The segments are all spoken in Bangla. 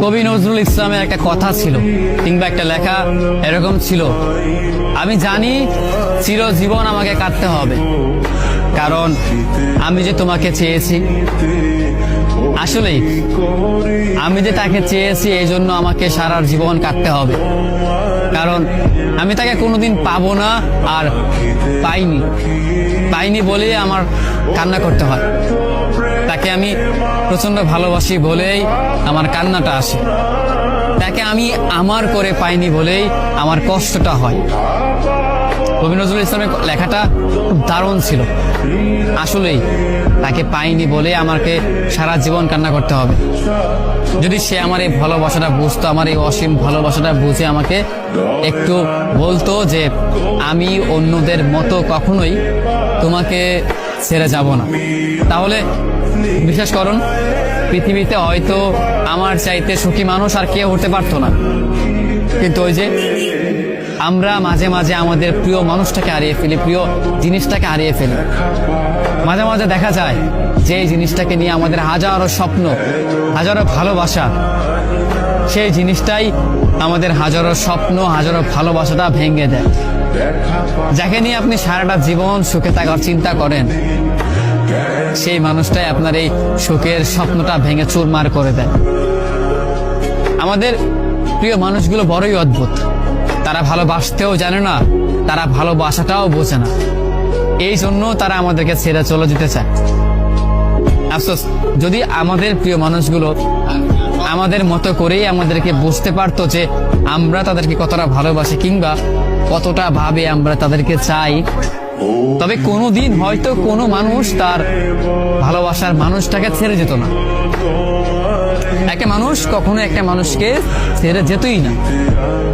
কবি নজরুল ইসলামের একটা কথা ছিল কিংবা একটা লেখা এরকম ছিল, আমি জানি চিরজীবন আমাকে কাটতে হবে, কারণ আমি যে তোমাকে চেয়েছি। আসলেই আমি যে তাকে চেয়েছি এই জন্য আমাকে সারা জীবন কাটতে হবে, কারণ আমি তাকে কোনোদিন পাবো না, আর পাইনি বলেই আমার কান্না করতে হয়। তাকে আমি প্রচন্ড ভালোবাসি বলেই আমার কান্নাটা আসে, তাকে আমি আমার করে পাইনি বলেই আমার কষ্টটা হয়। কবি নজরুল ইসলামের লেখাটা খুব দারুণ ছিল। আসলেই তাকে পাইনি বলে আমাকে সারা জীবন কান্না করতে হবে। যদি সে আমার এই ভালোবাসাটা বুঝতো, আমার এই অসীম ভালোবাসাটা বুঝে আমাকে একটু বলতো যে আমি অন্যদের মতো কখনোই তোমাকে ছেড়ে যাব না, তাহলে বিশ্বাস করুন পৃথিবীতে হয়তো আমার চাইতে সুখী মানুষ আর কেউ হতে পারতো না। কিন্তু ওই যে আমরা মাঝে মাঝে আমাদের প্রিয় মানুষটাকে হারিয়ে ফেলি, প্রিয় জিনিসটাকে হারিয়ে ফেলি। মাঝে মাঝে দেখা যায় যে এই জিনিসটাকে নিয়ে আমাদের হাজারো স্বপ্ন, হাজারো ভালোবাসা, সেই জিনিসটাই আমাদের হাজারো স্বপ্ন, হাজারো ভালোবাসাটা ভেঙে দেয়। যাকে নিয়ে আপনি সারাটা জীবন সুখে থাকার চিন্তা করেন, সেই মানুষটাই আপনার এই সুখের স্বপ্নটা ভেঙে চুরমার করে দেয়। আমাদের প্রিয় মানুষগুলো বড়ই অদ্ভুত, তারা ভালোবাসতেও জানে না, তারা ভালোবাসাটাও বোঝে না, এই জন্য তারা আমাদেরকে ছেড়ে চলে যেতে চায়। আফসোস, যদি আমাদের প্রিয় মানুষগুলো আমাদের মতো করেই আমাদেরকে বুঝতে পারতো যে আমরা তাদেরকে কতটা ভালোবাসি কিংবা কতটা ভাবে আমরা তাদেরকে চাই, তবে কোনোদিন হয়তো কোনো মানুষ তার ভালোবাসার মানুষটাকে ছেড়ে যেত না। একটা মানুষ কখনো একটা মানুষকে ছেড়ে যেতই না,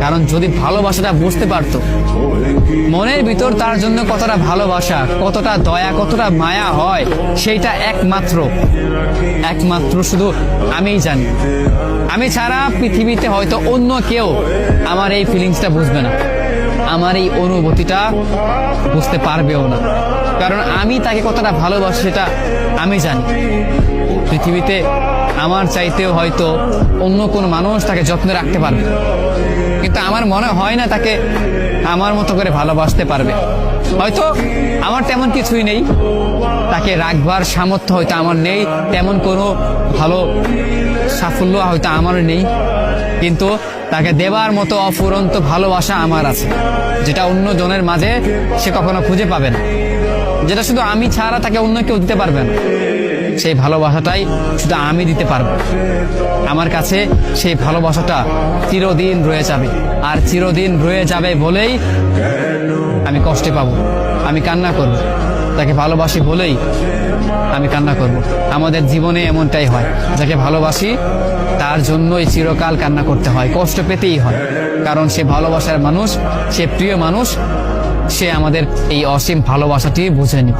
কারণ যদি ভালোবাসাটা বুঝতে পারতো, মনের ভিতর তার জন্য কতটা ভালোবাসা, কতটা দয়া, কতটা মায়া হয়, সেইটা একমাত্র শুধু আমিই জানি। আমি ছাড়া পৃথিবীতে হয়তো অন্য কেউ আমার এই ফিলিংসটা বুঝবে না, আমার এই অনুভূতিটা বুঝতে পারবেও না, কারণ আমি তাকে কতটা ভালোবাসি সেটা আমি জানি। পৃথিবীতে আমার চাইতেও হয়তো অন্য কোনো মানুষ তাকে যত্নে রাখতে পারবে, কিন্তু আমার মনে হয় না তাকে আমার মতো করে ভালোবাসতে পারবে। হয়তো আমার তেমন কিছুই নেই, তাকে রাখবার সামর্থ্য হয়তো আমার নেই, তেমন কোনো ভালো সাফল্য হয়তো আমার নেই, কিন্তু তাকে দেবার মতো অফুরন্ত ভালোবাসা আমার আছে, যেটা অন্য জনের মাঝে সে কখনো খুঁজে পাবে না, যেটা শুধু আমি ছাড়া তাকে অন্য কেউ দিতে পারবে না। সেই ভালোবাসাটাই শুধু আমি দিতে পারবো। আমার কাছে সেই ভালোবাসাটা চিরদিন রয়ে যাবে, আর চিরদিন রয়ে যাবে বলেই আমি কষ্টে পাবো, আমি কান্না করব, তাকে ভালোবাসি বলেই আমি কান্না করব। আমাদের জীবনে এমনটাই হয়, যাকে ভালোবাসি তার জন্যই চিরকাল কান্না করতে হয়, কষ্ট পেতেই হয়, কারণ সে ভালোবাসার মানুষ, সে প্রিয় মানুষ, সে আমাদের এই অসীম ভালোবাসাটি বুঝেনি।